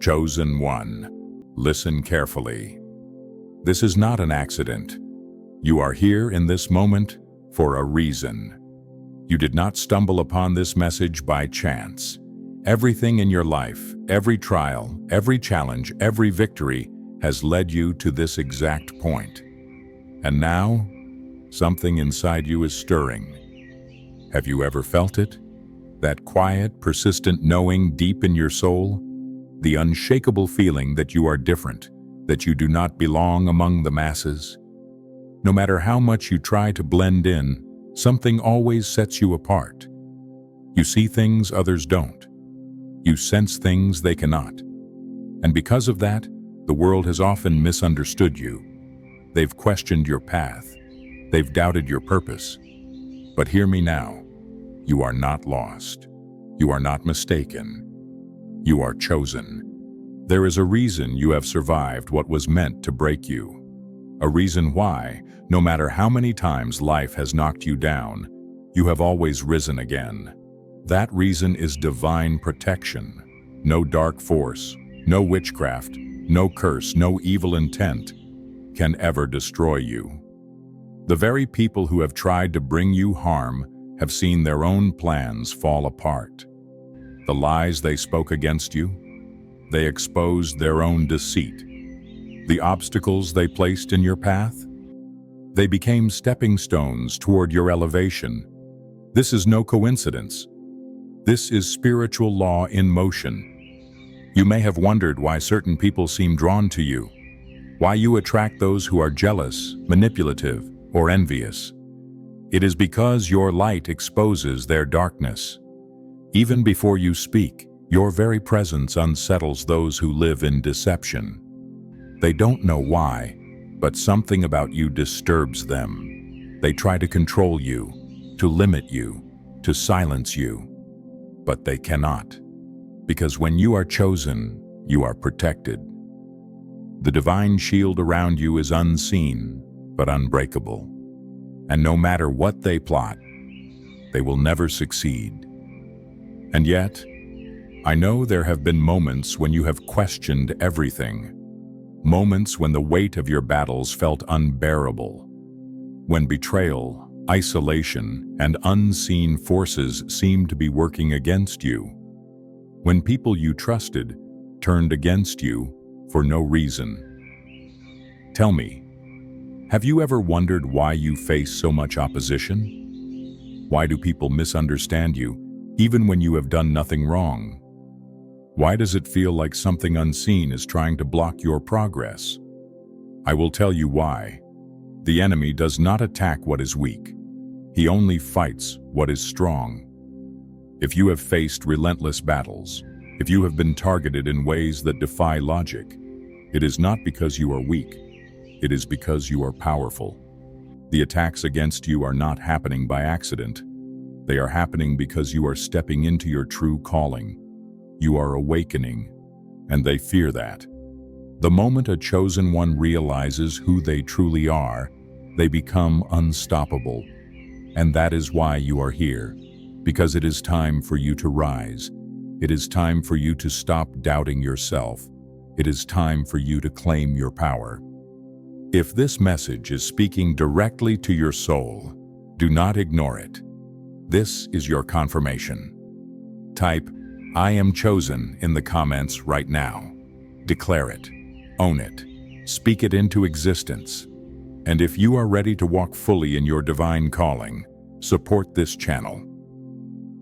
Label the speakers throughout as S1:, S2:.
S1: Chosen one. Listen carefully. This is not an accident. You are here in this moment for a reason. You did not stumble upon this message by chance. Everything in your life, every trial, every challenge, every victory has led you to this exact point. And now, something inside you is stirring. Have you ever felt it? That quiet, persistent knowing deep in your soul? The unshakable feeling that you are different, that you do not belong among the masses? No matter how much you try to blend in, something always sets you apart. You see things others don't. You sense things they cannot. And because of that, the world has often misunderstood you. They've questioned your path. They've doubted your purpose. But hear me now. You are not lost. You are not mistaken. You are chosen. There is a reason you have survived what was meant to break you. A reason why, no matter how many times life has knocked you down, you have always risen again. That reason is divine protection. No dark force, no witchcraft, no curse, no evil intent can ever destroy you. The very people who have tried to bring you harm have seen their own plans fall apart. The lies they spoke against you, they exposed their own deceit. The obstacles they placed in your path, they became stepping stones toward your elevation. This is no coincidence. This is spiritual law in motion. You may have wondered why certain people seem drawn to you, why you attract those who are jealous, manipulative, or envious. It is because your light exposes their darkness. Even before you speak, your very presence unsettles those who live in deception. They don't know why, but something about you disturbs them. They try to control you, to limit you, to silence you. But they cannot, because when you are chosen, you are protected. The divine shield around you is unseen, but unbreakable. And no matter what they plot, they will never succeed. And yet, I know there have been moments when you have questioned everything. Moments when the weight of your battles felt unbearable. When betrayal, isolation, and unseen forces seemed to be working against you. When people you trusted turned against you for no reason. Tell me, have you ever wondered why you face so much opposition? Why do people misunderstand you, even when you have done nothing wrong? Why does it feel like something unseen is trying to block your progress? I will tell you why. The enemy does not attack what is weak. He only fights what is strong. If you have faced relentless battles, if you have been targeted in ways that defy logic, it is not because you are weak. It is because you are powerful. The attacks against you are not happening by accident. They are happening because you are stepping into your true calling. You are awakening, and they fear that. The moment a chosen one realizes who they truly are, they become unstoppable. And that is why you are here, because it is time for you to rise. It is time for you to stop doubting yourself. It is time for you to claim your power. If this message is speaking directly to your soul, do not ignore it. This is your confirmation. Type, "I am chosen" in the comments right now. Declare it. Own it. Speak it into existence. And if you are ready to walk fully in your divine calling, support this channel.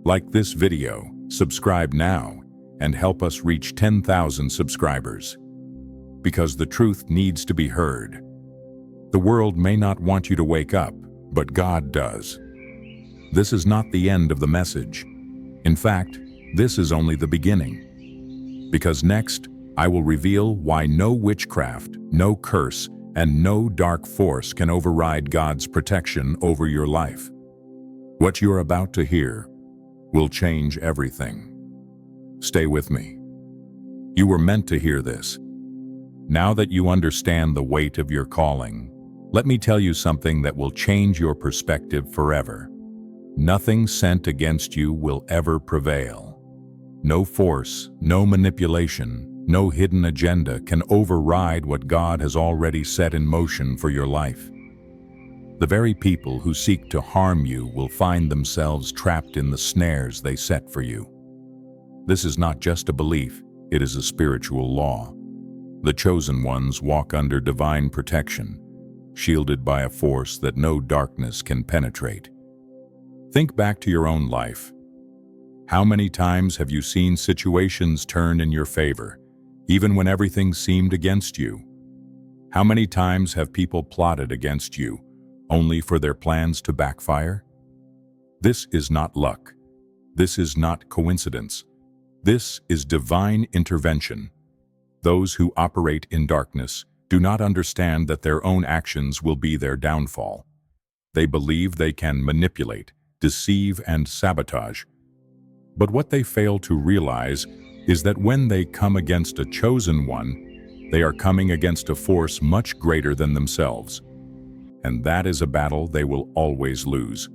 S1: Like this video, subscribe now, and help us reach 10,000 subscribers. Because the truth needs to be heard. The world may not want you to wake up, but God does. This is not the end of the message. In fact, this is only the beginning. Because next, I will reveal why no witchcraft, no curse, and no dark force can override God's protection over your life. What you're about to hear will change everything. Stay with me. You were meant to hear this. Now that you understand the weight of your calling, let me tell you something that will change your perspective forever. Nothing sent against you will ever prevail. No force, no manipulation, No hidden agenda can override what God has already set in motion for your life. The very people who seek to harm you will find themselves trapped in the snares they set for you. This is not just a belief, it is a spiritual law. The chosen ones walk under divine protection, shielded by a force that no darkness can penetrate. Think back to your own life. How many times have you seen situations turn in your favor, even when everything seemed against you? How many times have people plotted against you, only for their plans to backfire? This is not luck. This is not coincidence. This is divine intervention. Those who operate in darkness do not understand that their own actions will be their downfall. They believe they can manipulate, deceive, and sabotage. But what they fail to realize is that when they come against a chosen one, they are coming against a force much greater than themselves. And that is a battle they will always lose.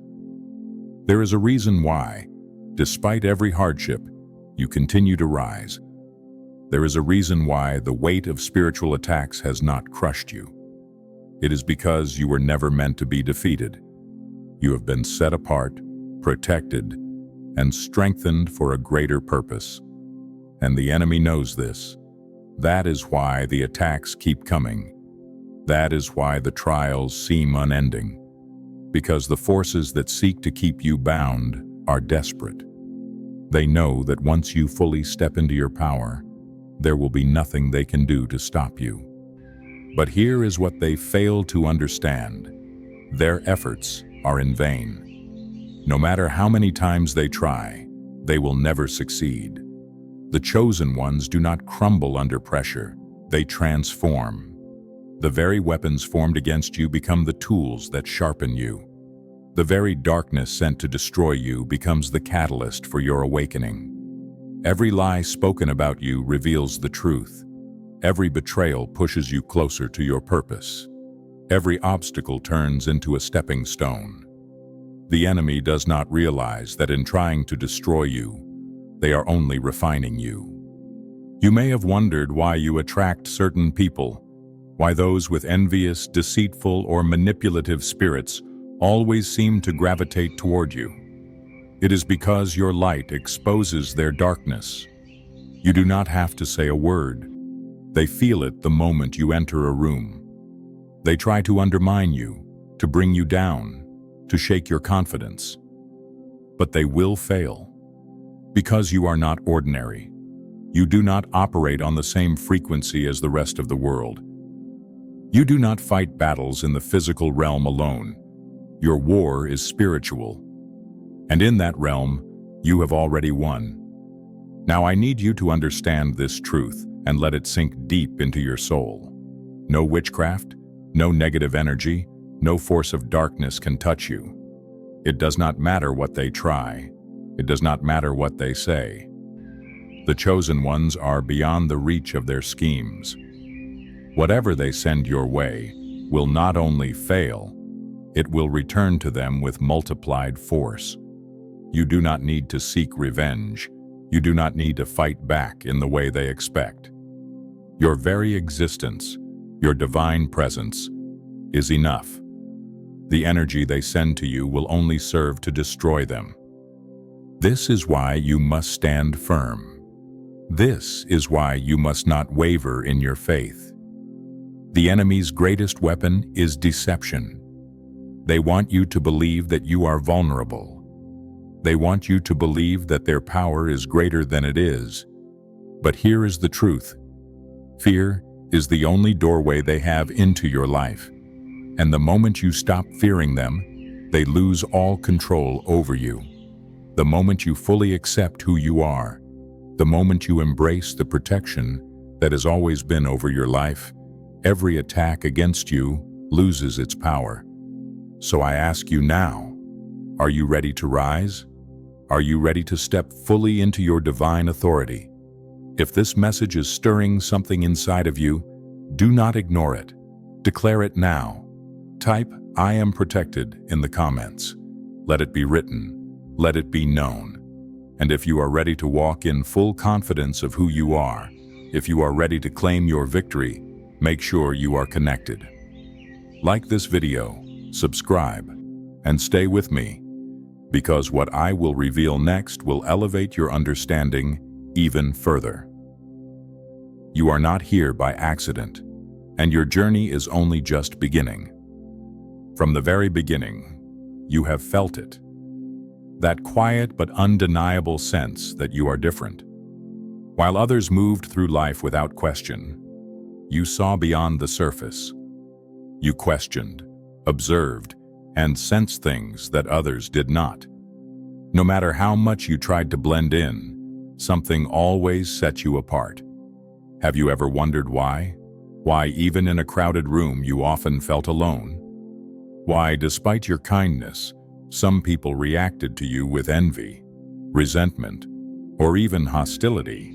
S1: There is a reason why, despite every hardship, you continue to rise. There is a reason why the weight of spiritual attacks has not crushed you. It is because you were never meant to be defeated. You have been set apart, protected, and strengthened for a greater purpose. And the enemy knows this. That is why the attacks keep coming. That is why the trials seem unending. Because the forces that seek to keep you bound are desperate. They know that once you fully step into your power, there will be nothing they can do to stop you. But here is what they fail to understand. Their efforts are in vain. No matter how many times they try, they will never succeed. The chosen ones do not crumble under pressure, they transform. The very weapons formed against you become the tools that sharpen you. The very darkness sent to destroy you becomes the catalyst for your awakening. Every lie spoken about you reveals the truth. Every betrayal pushes you closer to your purpose. Every obstacle turns into a stepping stone. The enemy does not realize that in trying to destroy you, they are only refining you. You may have wondered why you attract certain people, why those with envious, deceitful, or manipulative spirits always seem to gravitate toward you. It is because your light exposes their darkness. You do not have to say a word. They feel it the moment you enter a room. They try to undermine you, to bring you down, to shake your confidence. But they will fail. Because you are not ordinary. You do not operate on the same frequency as the rest of the world. You do not fight battles in the physical realm alone. Your war is spiritual. And in that realm, you have already won. Now I need you to understand this truth and let it sink deep into your soul. No witchcraft, no negative energy, no force of darkness can touch you. It does not matter what they try. It does not matter what they say. The chosen ones are beyond the reach of their schemes. Whatever they send your way will not only fail, it will return to them with multiplied force. You do not need to seek revenge. You do not need to fight back in the way they expect. Your very existence, your divine presence, is enough. The energy they send to you will only serve to destroy them. This is why you must stand firm. This is why you must not waver in your faith. The enemy's greatest weapon is deception. They want you to believe that you are vulnerable. They want you to believe that their power is greater than it is. But here is the truth. Fear is the only doorway they have into your life. And the moment you stop fearing them, they lose all control over you. The moment you fully accept who you are, the moment you embrace the protection that has always been over your life, every attack against you loses its power. So I ask you now, are you ready to rise? Are you ready to step fully into your divine authority? If this message is stirring something inside of you, do not ignore it. Declare it now. Type, "I am protected" in the comments. Let it be written. Let it be known. And if you are ready to walk in full confidence of who you are, If you are ready to claim your victory, make sure you are connected. Like this video, subscribe, and stay with me, because what I will reveal next will elevate your understanding even further. You are not here by accident, and your journey is only just beginning. From the very beginning, you have felt it. That quiet but undeniable sense that you are different. While others moved through life without question, you saw beyond the surface. You questioned, observed, and sensed things that others did not. No matter how much you tried to blend in, something always set you apart. Have you ever wondered why? Why, even in a crowded room, you often felt alone? Why, despite your kindness, some people reacted to you with envy, resentment, or even hostility?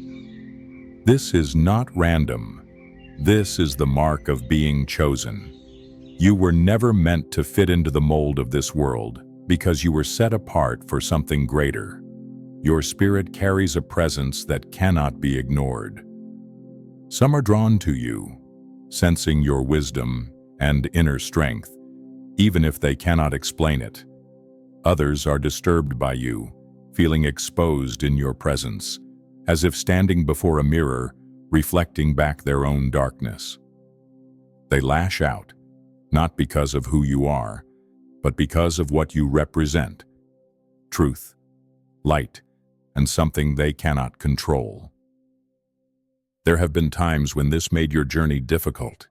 S1: This is not random. This is the mark of being chosen. You were never meant to fit into the mold of this world because you were set apart for something greater. Your spirit carries a presence that cannot be ignored. Some are drawn to you, sensing your wisdom and inner strength, even if they cannot explain it. Others are disturbed by you, feeling exposed in your presence, as if standing before a mirror, reflecting back their own darkness. They lash out, not because of who you are, but because of what you represent: truth, light, and something they cannot control. There have been times when this made your journey difficult.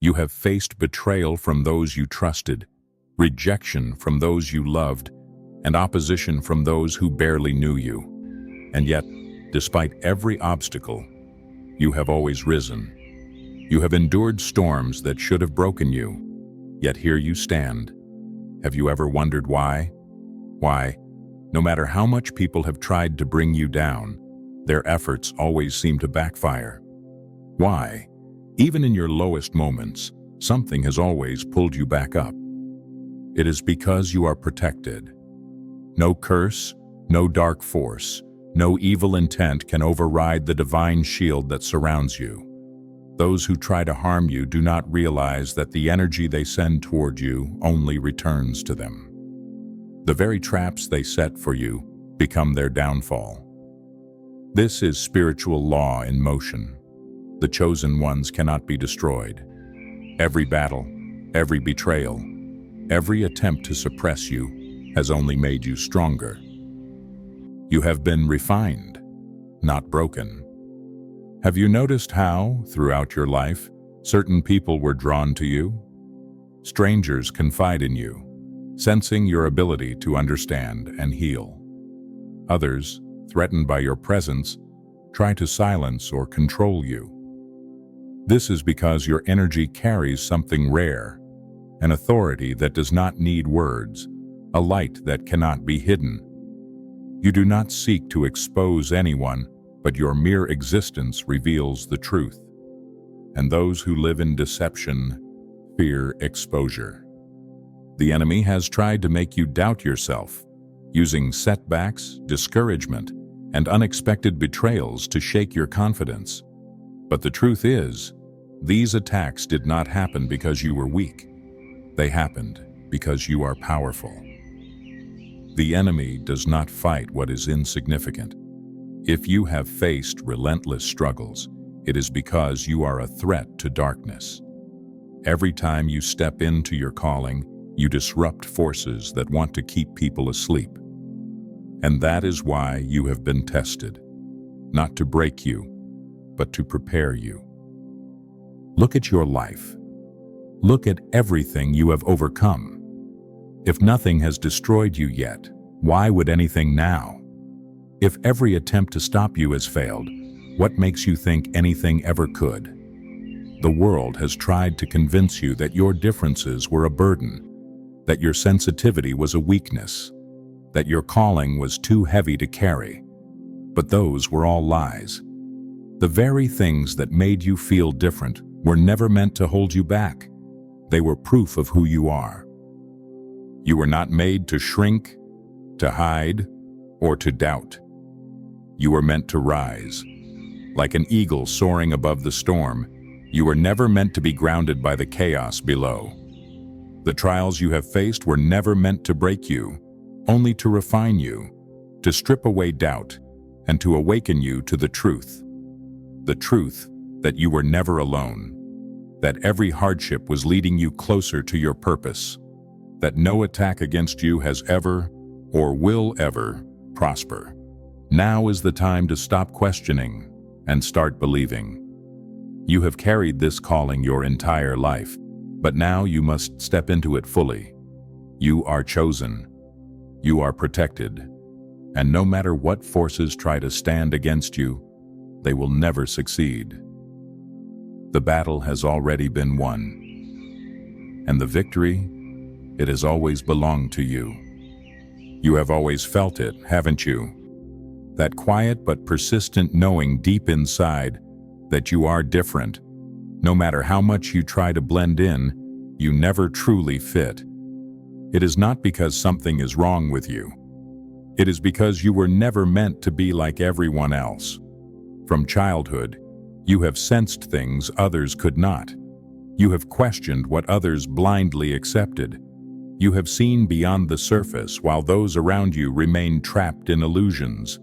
S1: You have faced betrayal from those you trusted, rejection from those you loved, and opposition from those who barely knew you. And yet, despite every obstacle, you have always risen. You have endured storms that should have broken you, yet here you stand. Have you ever wondered why? Why, no matter how much people have tried to bring you down, their efforts always seem to backfire? Why, even in your lowest moments, something has always pulled you back up? It is because you are protected. No curse, no dark force, no evil intent can override the divine shield that surrounds you. Those who try to harm you do not realize that the energy they send toward you only returns to them. The very traps they set for you become their downfall. This is spiritual law in motion. The chosen ones cannot be destroyed. Every battle, every betrayal, every attempt to suppress you has only made you stronger. You have been refined, not broken. Have you noticed how, throughout your life, certain people were drawn to you? Strangers confide in you, sensing your ability to understand and heal. Others, threatened by your presence, try to silence or control you. This is because your energy carries something rare, an authority that does not need words, a light that cannot be hidden. You do not seek to expose anyone, but your mere existence reveals the truth. And those who live in deception fear exposure. The enemy has tried to make you doubt yourself, using setbacks, discouragement, and unexpected betrayals to shake your confidence. But the truth is, these attacks did not happen because you were weak. They happened because you are powerful. The enemy does not fight what is insignificant. If you have faced relentless struggles, it is because you are a threat to darkness. Every time you step into your calling, you disrupt forces that want to keep people asleep. And that is why you have been tested, not to break you, but to prepare you. Look at your life. Look at everything you have overcome. If nothing has destroyed you yet, why would anything now? If every attempt to stop you has failed, what makes you think anything ever could? The world has tried to convince you that your differences were a burden, that your sensitivity was a weakness, that your calling was too heavy to carry. But those were all lies. The very things that made you feel different were never meant to hold you back. They were proof of who you are. You were not made to shrink, to hide, or to doubt. You were meant to rise, Like an eagle soaring above the storm, you were never meant to be grounded by the chaos below. The trials you have faced were never meant to break you, only to refine you, to strip away doubt, and to awaken you to the truth. The truth that you were never alone, that every hardship was leading you closer to your purpose, that no attack against you has ever, or will ever, prosper. Now is the time to stop questioning and start believing. You have carried this calling your entire life, but now you must step into it fully. You are chosen. You are protected. And no matter what forces try to stand against you, they will never succeed. The battle has already been won. And the victory, it has always belonged to you. You have always felt it, haven't you? That quiet but persistent knowing deep inside that you are different. No matter how much you try to blend in, you never truly fit. It is not because something is wrong with you. It is because you were never meant to be like everyone else. From childhood, you have sensed things others could not. You have questioned what others blindly accepted. You have seen beyond the surface while those around you remain trapped in illusions.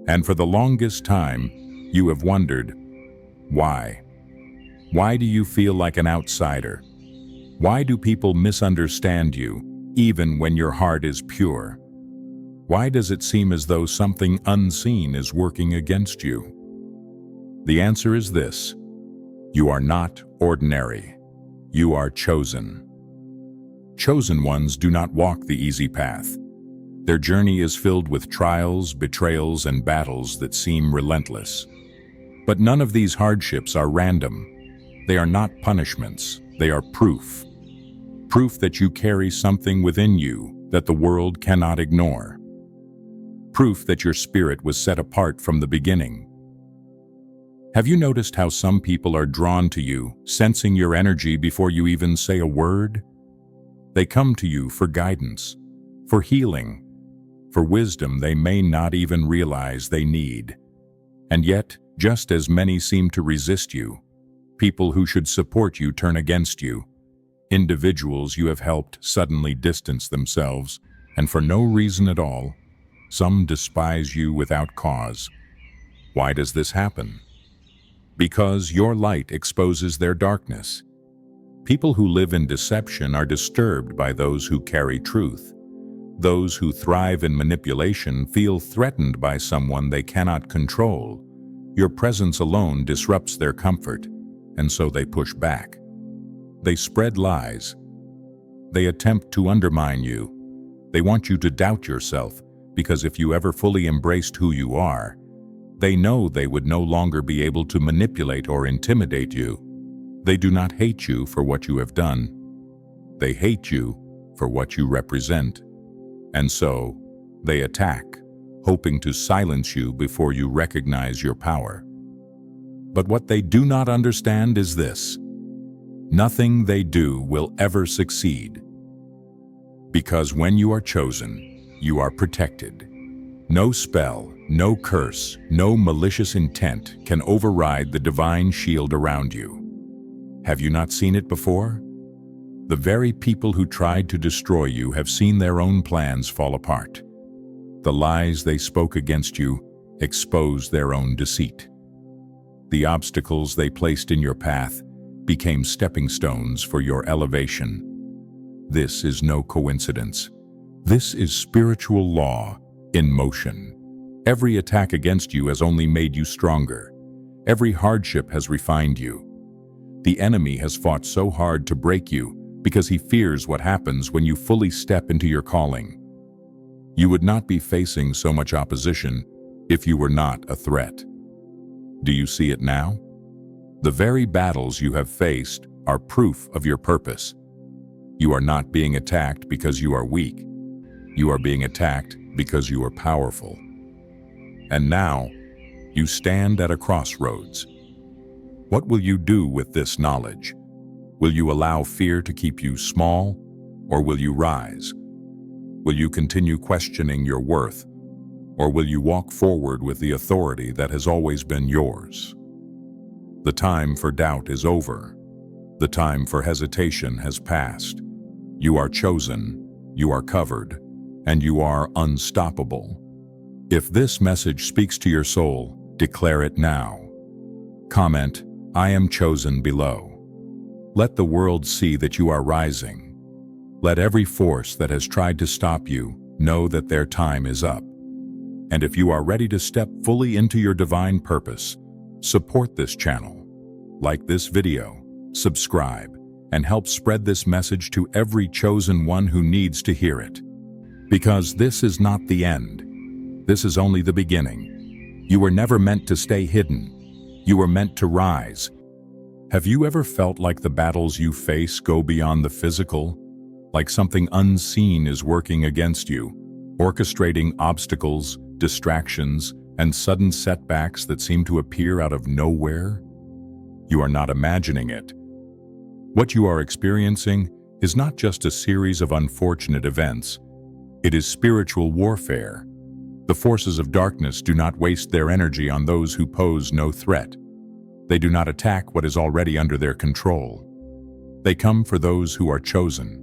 S1: And for the longest time, you have wondered, why? Why do you feel like an outsider? Why do people misunderstand you, even when your heart is pure? Why does it seem as though something unseen is working against you? The answer is this: you are not ordinary. You are chosen. Chosen ones do not walk the easy path. Their journey is filled with trials, betrayals, and battles that seem relentless. But none of these hardships are random. They are not punishments. They are proof. Proof that you carry something within you that the world cannot ignore. Proof that your spirit was set apart from the beginning. Have you noticed how some people are drawn to you, sensing your energy before you even say a word? They come to you for guidance, for healing, for wisdom they may not even realize they need. And yet, just as many seem to resist you, people who should support you turn against you. Individuals you have helped suddenly distance themselves, and for no reason at all. Some despise you without cause. Why does this happen? Because your light exposes their darkness. People who live in deception are disturbed by those who carry truth. Those who thrive in manipulation feel threatened by someone they cannot control. Your presence alone disrupts their comfort, and so they push back. They spread lies. They attempt to undermine you. They want you to doubt yourself, because if you ever fully embraced who you are, they know they would no longer be able to manipulate or intimidate you. They do not hate you for what you have done. They hate you for what you represent. And so, they attack, hoping to silence you before you recognize your power. But what they do not understand is this: nothing they do will ever succeed. Because when you are chosen, you are protected. No spell, no curse, no malicious intent can override the divine shield around you. Have you not seen it before? The very people who tried to destroy you have seen their own plans fall apart. The lies they spoke against you exposed their own deceit. The obstacles they placed in your path became stepping stones for your elevation. This is no coincidence. This is spiritual law in motion. Every attack against you has only made you stronger. Every hardship has refined you. The enemy has fought so hard to break you because he fears what happens when you fully step into your calling. You would not be facing so much opposition if you were not a threat. Do you see it now? The very battles you have faced are proof of your purpose. You are not being attacked because you are weak. You are being attacked because you are powerful. And now, you stand at a crossroads. What will you do with this knowledge? Will you allow fear to keep you small, or will you rise? Will you continue questioning your worth, Or will you walk forward with the authority that has always been yours? The time for doubt is over. The time for hesitation has passed. You are chosen, you are covered, and you are unstoppable. If this message speaks to your soul, declare it now. Comment, "I am chosen" below. Let the world see that you are rising. Let every force that has tried to stop you know that their time is up. And if you are ready to step fully into your divine purpose, support this channel. Like this video, subscribe, and help spread this message to every chosen one who needs to hear it. Because this is not the end. This is only the beginning. You were never meant to stay hidden. You were meant to rise. Have you ever felt like the battles you face go beyond the physical? Like something unseen is working against you, orchestrating obstacles, distractions, and sudden setbacks that seem to appear out of nowhere? You are not imagining it. What you are experiencing is not just a series of unfortunate events. It is spiritual warfare. The forces of darkness do not waste their energy on those who pose no threat. They do not attack what is already under their control. They come for those who are chosen,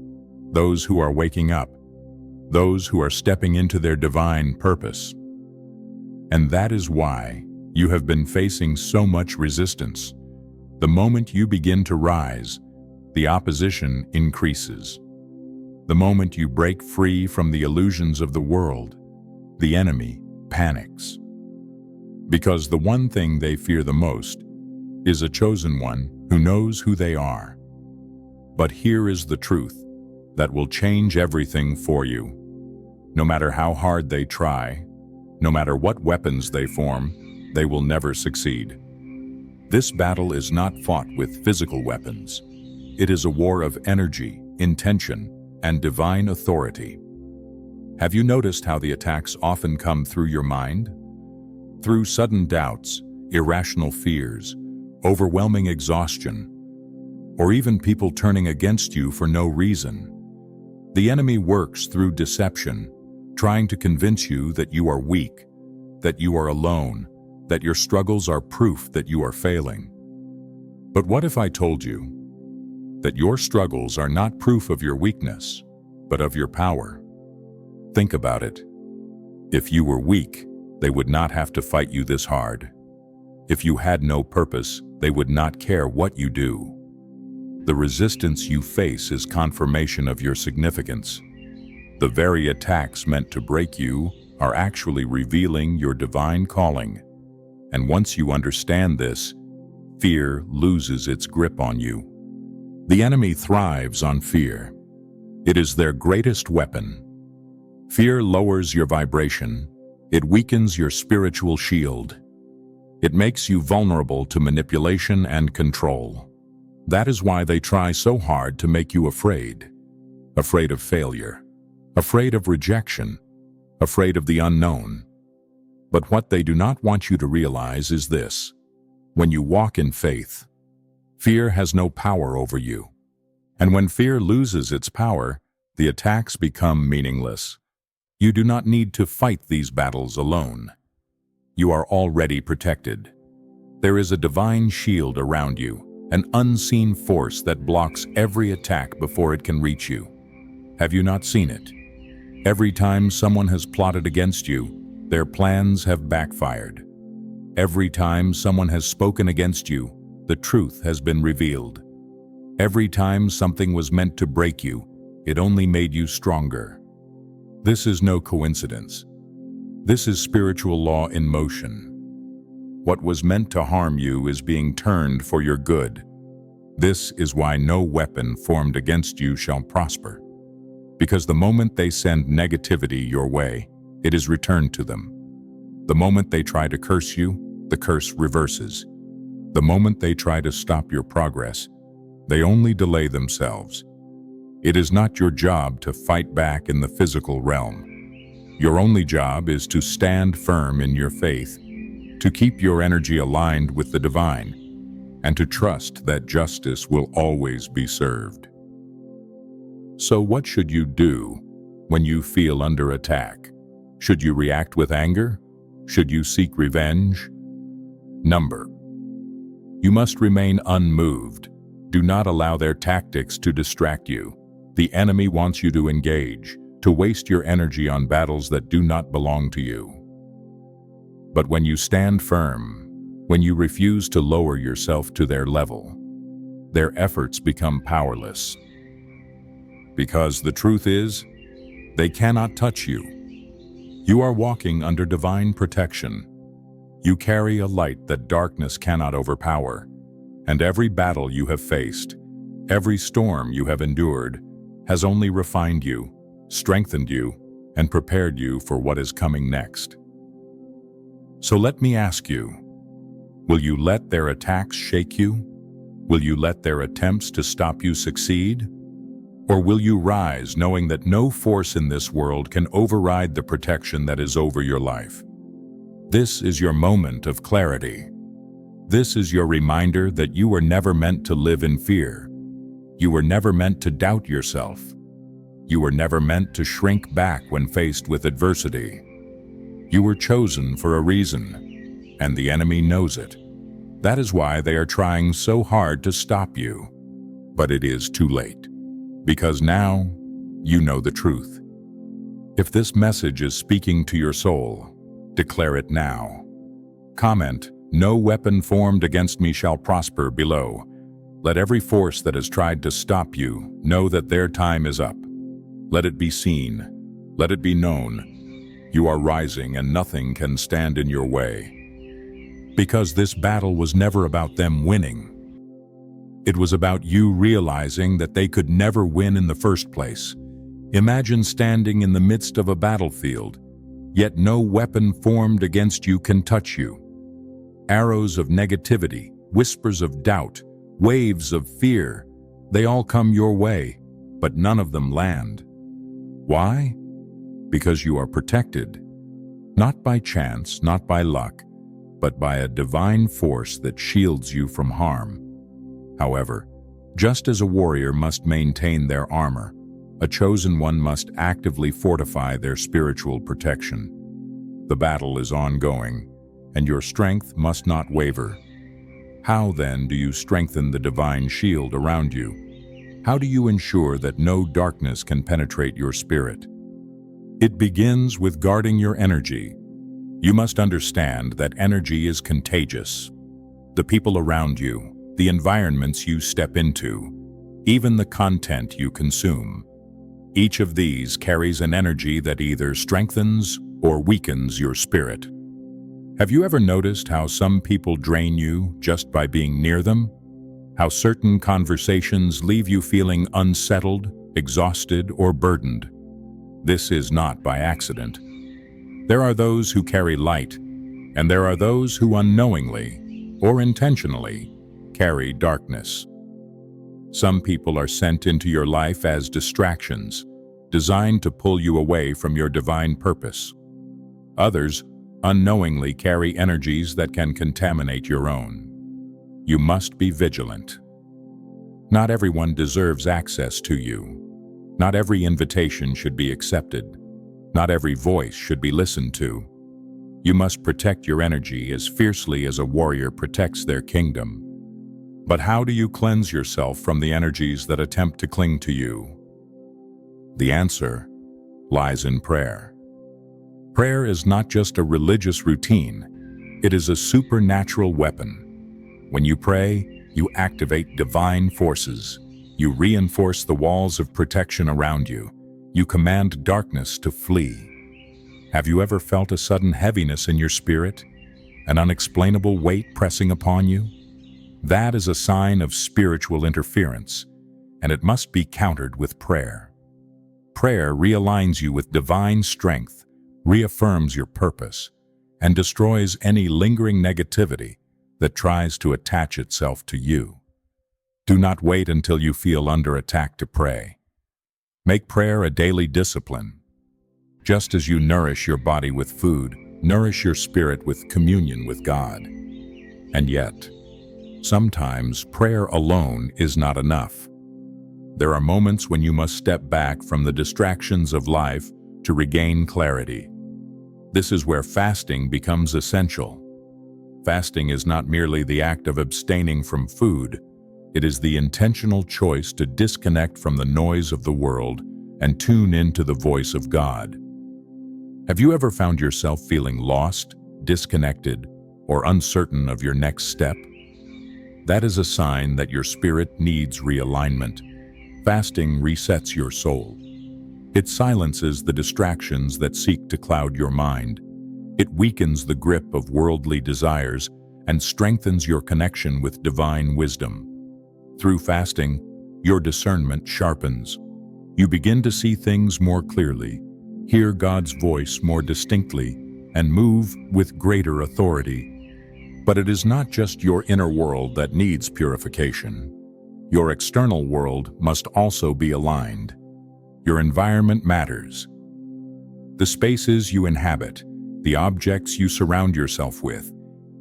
S1: those who are waking up, those who are stepping into their divine purpose. And that is why you have been facing so much resistance. The moment you begin to rise, the opposition increases. The moment you break free from the illusions of the world, the enemy panics. Because the one thing they fear the most is a chosen one who knows who they are. But here is the truth that will change everything for you. No matter how hard they try, no matter what weapons they form, they will never succeed. This battle is not fought with physical weapons. It is a war of energy, intention, and divine authority. Have you noticed how the attacks often come through your mind? Through sudden doubts, irrational fears, overwhelming exhaustion, or even people turning against you for no reason. The enemy works through deception, trying to convince you that you are weak, that you are alone, that your struggles are proof that you are failing. But what if I told you that your struggles are not proof of your weakness, but of your power? Think about it. If you were weak, they would not have to fight you this hard. If you had no purpose, they would not care what you do. The resistance you face is confirmation of your significance. The very attacks meant to break you are actually revealing your divine calling. And once you understand this, fear loses its grip on you. The enemy thrives on fear. It is their greatest weapon. Fear lowers your vibration. It weakens your spiritual shield. It makes you vulnerable to manipulation and control. That is why they try so hard to make you afraid. Afraid of failure. Afraid of rejection. Afraid of the unknown. But what they do not want you to realize is this: when you walk in faith, fear has no power over you. And when fear loses its power, the attacks become meaningless. You do not need to fight these battles alone. You are already protected. There is a divine shield around you, an unseen force that blocks every attack before it can reach you. Have you not seen it? Every time someone has plotted against you, their plans have backfired. Every time someone has spoken against you, the truth has been revealed. Every time something was meant to break you, it only made you stronger. This is no coincidence. This is spiritual law in motion. What was meant to harm you is being turned for your good. This is why no weapon formed against you shall prosper. Because the moment they send negativity your way, it is returned to them. The moment they try to curse you, the curse reverses. The moment they try to stop your progress, they only delay themselves. It is not your job to fight back in the physical realm. Your only job is to stand firm in your faith, to keep your energy aligned with the divine, and to trust that justice will always be served. So what should you do when you feel under attack? Should you react with anger? Should you seek revenge? Number. You must remain unmoved. Do not allow their tactics to distract you. The enemy wants you to engage, to waste your energy on battles that do not belong to you. But when you stand firm, when you refuse to lower yourself to their level, their efforts become powerless. Because the truth is, they cannot touch you. You are walking under divine protection. You carry a light that darkness cannot overpower, and every battle you have faced, every storm you have endured, has only refined you, strengthened you, and prepared you for what is coming next. So let me ask you, will you let their attacks shake you? Will you let their attempts to stop you succeed? Or will you rise knowing that no force in this world can override the protection that is over your life? This is your moment of clarity. This is your reminder that you were never meant to live in fear. You were never meant to doubt yourself. You were never meant to shrink back when faced with adversity. You were chosen for a reason, and the enemy knows it. That is why they are trying so hard to stop you. But it is too late, because now you know the truth. If this message is speaking to your soul, declare it now. Comment, "No weapon formed against me shall prosper," below. Let every force that has tried to stop you know that their time is up. Let it be seen. Let it be known. You are rising and nothing can stand in your way. Because this battle was never about them winning. It was about you realizing that they could never win in the first place. Imagine standing in the midst of a battlefield, yet no weapon formed against you can touch you. Arrows of negativity, whispers of doubt, waves of fear, they all come your way, but none of them land. Why? Because you are protected, not by chance, not by luck, but by a divine force that shields you from harm. However, just as a warrior must maintain their armor, a chosen one must actively fortify their spiritual protection. The battle is ongoing, and your strength must not waver. How then do you strengthen the divine shield around you? How do you ensure that no darkness can penetrate your spirit? It begins with guarding your energy. You must understand that energy is contagious. The people around you, the environments you step into, even the content you consume. Each of these carries an energy that either strengthens or weakens your spirit. Have you ever noticed how some people drain you just by being near them? How certain conversations leave you feeling unsettled, exhausted, or burdened? This is not by accident. There are those who carry light, and there are those who unknowingly or intentionally carry darkness. Some people are sent into your life as distractions, designed to pull you away from your divine purpose. Others unknowingly carry energies that can contaminate your own. You must be vigilant. Not everyone deserves access to you. Not every invitation should be accepted. Not every voice should be listened to. You must protect your energy as fiercely as a warrior protects their kingdom. But how do you cleanse yourself from the energies that attempt to cling to you? The answer lies in prayer. Prayer is not just a religious routine, it is a supernatural weapon. When you pray, you activate divine forces. You reinforce the walls of protection around you. You command darkness to flee. Have you ever felt a sudden heaviness in your spirit? An unexplainable weight pressing upon you? That is a sign of spiritual interference, and it must be countered with prayer. Prayer realigns you with divine strength, reaffirms your purpose, and destroys any lingering negativity that tries to attach itself to you. Do not wait until you feel under attack to pray. Make prayer a daily discipline. Just as you nourish your body with food, nourish your spirit with communion with God. And yet, sometimes prayer alone is not enough. There are moments when you must step back from the distractions of life to regain clarity. This is where fasting becomes essential. Fasting is not merely the act of abstaining from food, it is the intentional choice to disconnect from the noise of the world and tune into the voice of God. Have you ever found yourself feeling lost, disconnected, or uncertain of your next step? That is a sign that your spirit needs realignment. Fasting resets your soul. It silences the distractions that seek to cloud your mind. It weakens the grip of worldly desires and strengthens your connection with divine wisdom. Through fasting, your discernment sharpens. You begin to see things more clearly, hear God's voice more distinctly, and move with greater authority. But it is not just your inner world that needs purification. Your external world must also be aligned. Your environment matters. The spaces you inhabit, the objects you surround yourself with,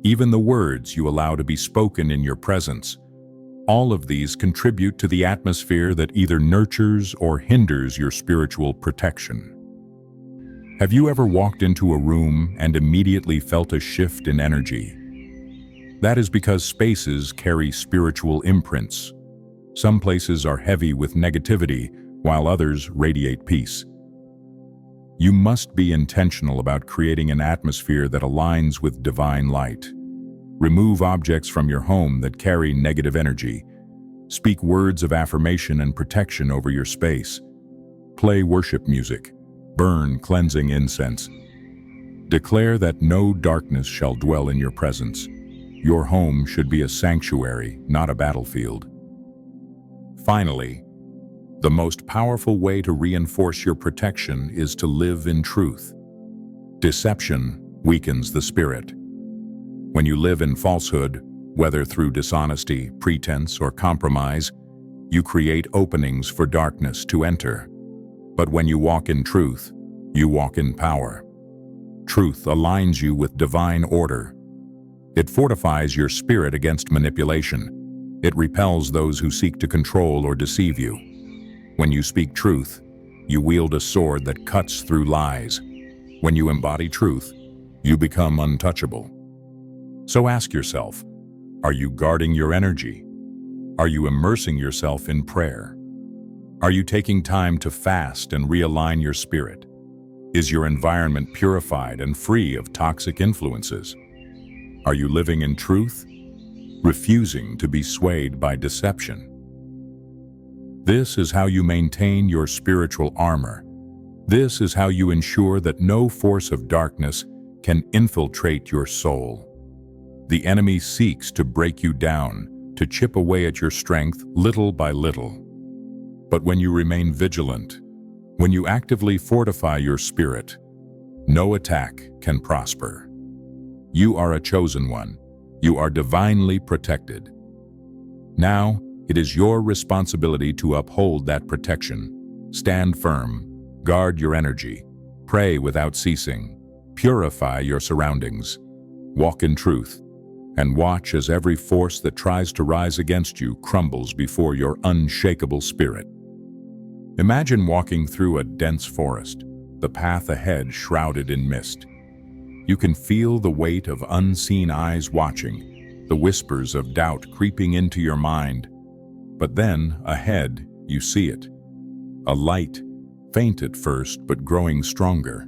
S1: even the words you allow to be spoken in your presence, all of these contribute to the atmosphere that either nurtures or hinders your spiritual protection. Have you ever walked into a room and immediately felt a shift in energy? That is because spaces carry spiritual imprints. Some places are heavy with negativity, while others radiate peace. You must be intentional about creating an atmosphere that aligns with divine light. Remove objects from your home that carry negative energy. Speak words of affirmation and protection over your space. Play worship music. Burn cleansing incense. Declare that no darkness shall dwell in your presence. Your home should be a sanctuary, not a battlefield. Finally, the most powerful way to reinforce your protection is to live in truth. Deception weakens the spirit. When you live in falsehood, whether through dishonesty, pretense, or compromise, you create openings for darkness to enter. But when you walk in truth, you walk in power. Truth aligns you with divine order. It fortifies your spirit against manipulation. It repels those who seek to control or deceive you. When you speak truth, you wield a sword that cuts through lies. When you embody truth, you become untouchable. So ask yourself, are you guarding your energy? Are you immersing yourself in prayer? Are you taking time to fast and realign your spirit? Is your environment purified and free of toxic influences? Are you living in truth, refusing to be swayed by deception? This is how you maintain your spiritual armor. This is how you ensure that no force of darkness can infiltrate your soul. The enemy seeks to break you down, to chip away at your strength little by little. But when you remain vigilant, when you actively fortify your spirit, no attack can prosper. You are a chosen one. You are divinely protected. Now, it is your responsibility to uphold that protection. Stand firm, guard your energy, pray without ceasing, purify your surroundings, walk in truth, and watch as every force that tries to rise against you crumbles before your unshakable spirit. Imagine walking through a dense forest, the path ahead shrouded in mist. You can feel the weight of unseen eyes watching, the whispers of doubt creeping into your mind. But then, ahead, you see it. A light, faint at first but growing stronger.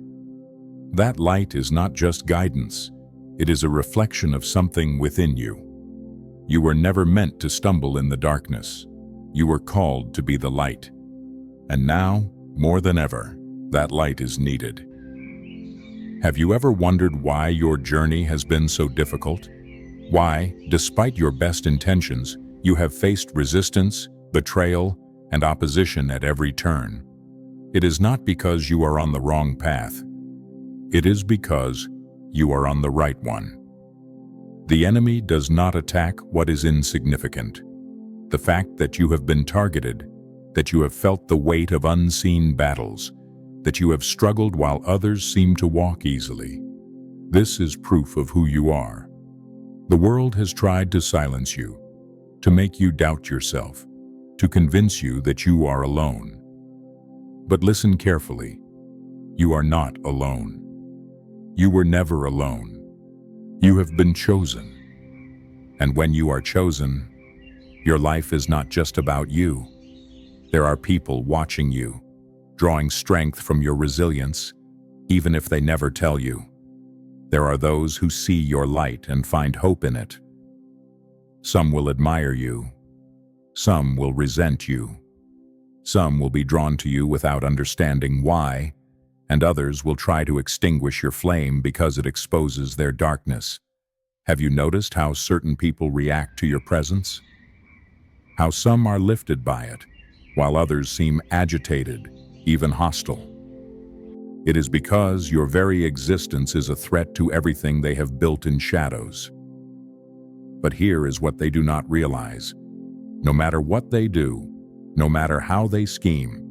S1: That light is not just guidance. It is a reflection of something within you. You were never meant to stumble in the darkness. You were called to be the light. And now, more than ever, that light is needed. Have you ever wondered why your journey has been so difficult? Why, despite your best intentions, you have faced resistance, betrayal, and opposition at every turn? It is not because you are on the wrong path. It is because you are on the right one. The enemy does not attack what is insignificant. The fact that you have been targeted, that you have felt the weight of unseen battles, that you have struggled while others seem to walk easily. This is proof of who you are. The world has tried to silence you, to make you doubt yourself, to convince you that you are alone. But listen carefully. You are not alone. You were never alone. You have been chosen. And when you are chosen, your life is not just about you. There are people watching you, drawing strength from your resilience, even if they never tell you. There are those who see your light and find hope in it. Some will admire you. Some will resent you. Some will be drawn to you without understanding why, and others will try to extinguish your flame because it exposes their darkness. Have you noticed how certain people react to your presence? How some are lifted by it, while others seem agitated, even hostile. It is because your very existence is a threat to everything they have built in shadows. But here is what they do not realize. No matter what they do, no matter how they scheme,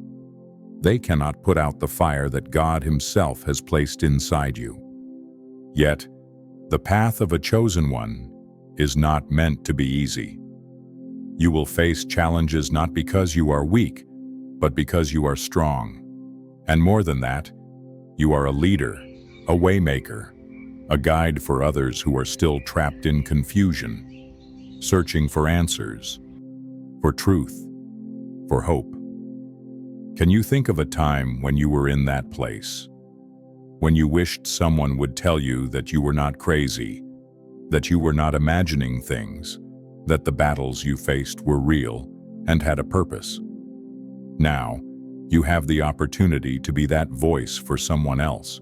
S1: they cannot put out the fire that God Himself has placed inside you. Yet, the path of a chosen one is not meant to be easy. You will face challenges not because you are weak, but because you are strong. And more than that, you are a leader, a waymaker, a guide for others who are still trapped in confusion, searching for answers, for truth, for hope. Can you think of a time when you were in that place? When you wished someone would tell you that you were not crazy, that you were not imagining things, that the battles you faced were real and had a purpose. Now, you have the opportunity to be that voice for someone else.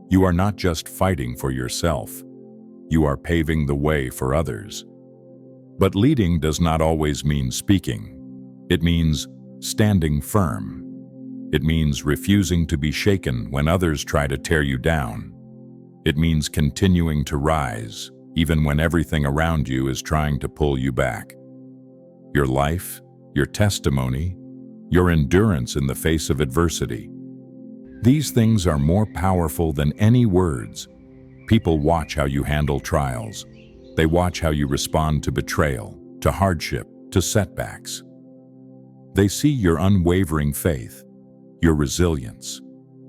S1: You are not just fighting for yourself, you are paving the way for others. But leading does not always mean speaking. It means standing firm. It means refusing to be shaken when others try to tear you down. It means continuing to rise, even when everything around you is trying to pull you back. Your life, your testimony, your endurance in the face of adversity. These things are more powerful than any words. People watch how you handle trials. They watch how you respond to betrayal, to hardship, to setbacks. They see your unwavering faith, your resilience,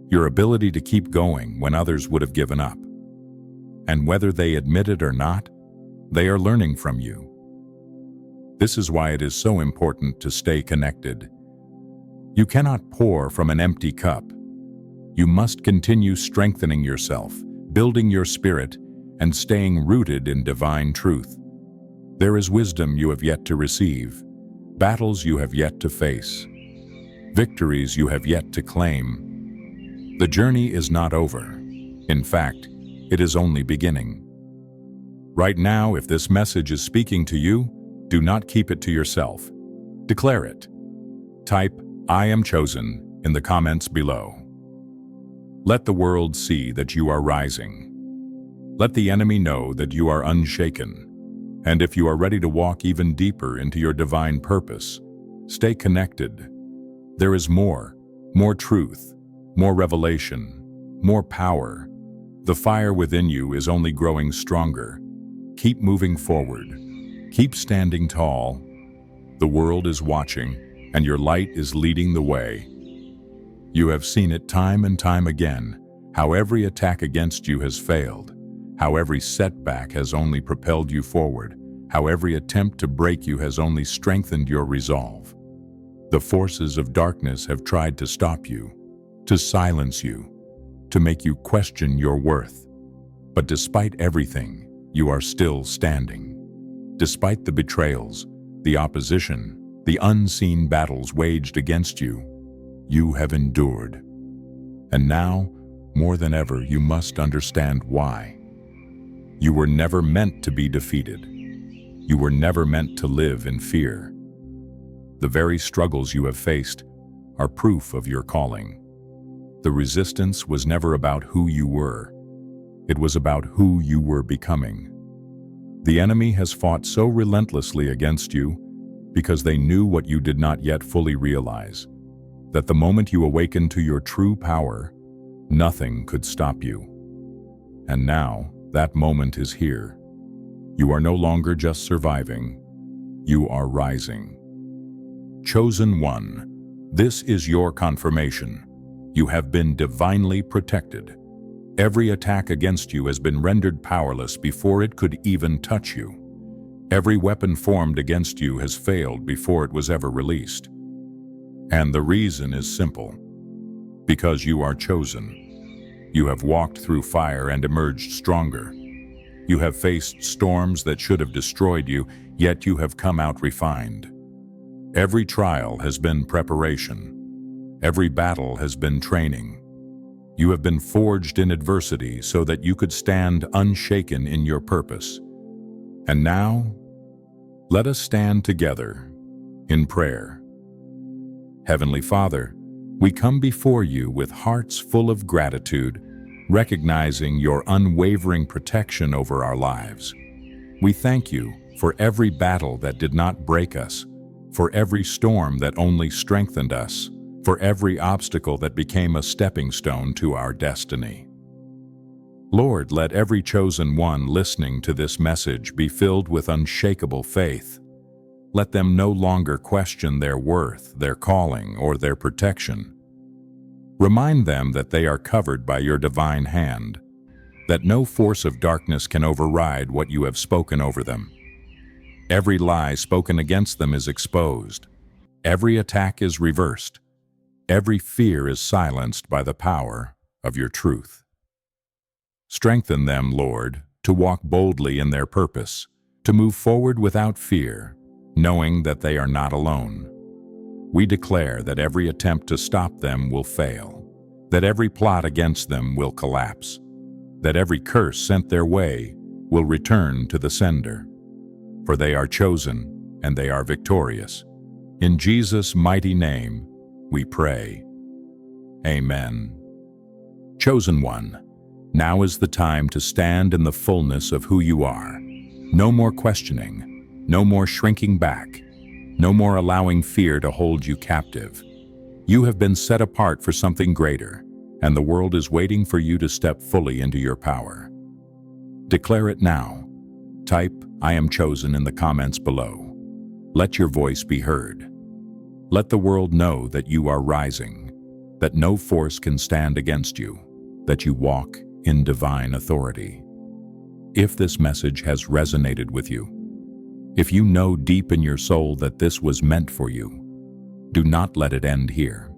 S1: your ability to keep going when others would have given up. And whether they admit it or not, they are learning from you. This is why it is so important to stay connected. You cannot pour from an empty cup. You must continue strengthening yourself, building your spirit, and staying rooted in divine truth. There is wisdom you have yet to receive, battles you have yet to face, victories you have yet to claim. The journey is not over. In fact, it is only beginning. Right now, if this message is speaking to you, do not keep it to yourself. Declare it. Type, "I am chosen," in the comments below. Let the world see that you are rising. Let the enemy know that you are unshaken. And if you are ready to walk even deeper into your divine purpose, stay connected. There is more truth, more revelation, more power. The fire within you is only growing stronger. Keep moving forward. Keep standing tall. The world is watching, and your light is leading the way. You have seen it time and time again, how every attack against you has failed, how every setback has only propelled you forward, how every attempt to break you has only strengthened your resolve. The forces of darkness have tried to stop you, to silence you, to make you question your worth. But despite everything, you are still standing. Despite the betrayals, the opposition, the unseen battles waged against you, you have endured. And now, more than ever, you must understand why. You were never meant to be defeated. You were never meant to live in fear. The very struggles you have faced are proof of your calling. The resistance was never about who you were. It was about who you were becoming. The enemy has fought so relentlessly against you because they knew what you did not yet fully realize, that the moment you awakened to your true power, nothing could stop you. And now, that moment is here. You are no longer just surviving, you are rising. Chosen one, this is your confirmation. You have been divinely protected. Every attack against you has been rendered powerless before it could even touch you. Every weapon formed against you has failed before it was ever released. And the reason is simple. Because you are chosen. You have walked through fire and emerged stronger. You have faced storms that should have destroyed you, yet you have come out refined. Every trial has been preparation. Every battle has been training. You have been forged in adversity so that you could stand unshaken in your purpose. And now, let us stand together in prayer. Heavenly Father, we come before you with hearts full of gratitude, recognizing your unwavering protection over our lives. We thank you for every battle that did not break us, for every storm that only strengthened us, for every obstacle that became a stepping stone to our destiny. Lord, let every chosen one listening to this message be filled with unshakable faith. Let them no longer question their worth, their calling, or their protection. Remind them that they are covered by your divine hand, that no force of darkness can override what you have spoken over them. Every lie spoken against them is exposed. Every attack is reversed. Every fear is silenced by the power of your truth. Strengthen them, Lord, to walk boldly in their purpose, to move forward without fear, knowing that they are not alone. We declare that every attempt to stop them will fail, that every plot against them will collapse, that every curse sent their way will return to the sender. For they are chosen and they are victorious. In Jesus' mighty name, we pray. Amen. Chosen one, now is the time to stand in the fullness of who you are. No more questioning, no more shrinking back, no more allowing fear to hold you captive. You have been set apart for something greater, and the world is waiting for you to step fully into your power. Declare it now. Type, "I am chosen" in the comments below. Let your voice be heard. Let the world know that you are rising, that no force can stand against you, that you walk in divine authority. If this message has resonated with you, if you know deep in your soul that this was meant for you, do not let it end here.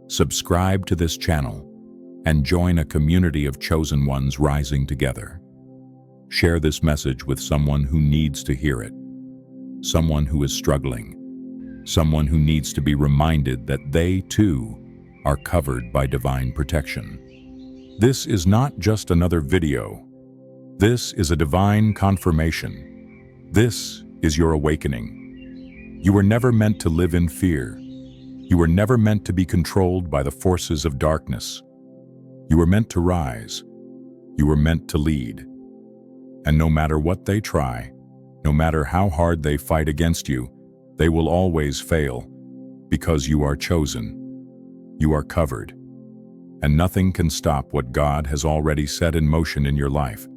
S1: Subscribe to this channel and join a community of chosen ones rising together. Share this message with someone who needs to hear it, someone who is struggling, someone who needs to be reminded that they too are covered by divine protection. This is not just another video. This is a divine confirmation. This is your awakening. You were never meant to live in fear. You were never meant to be controlled by the forces of darkness. You were meant to rise. You were meant to lead. And no matter what they try, no matter how hard they fight against you, they will always fail, because you are chosen. You are covered. And nothing can stop what God has already set in motion in your life.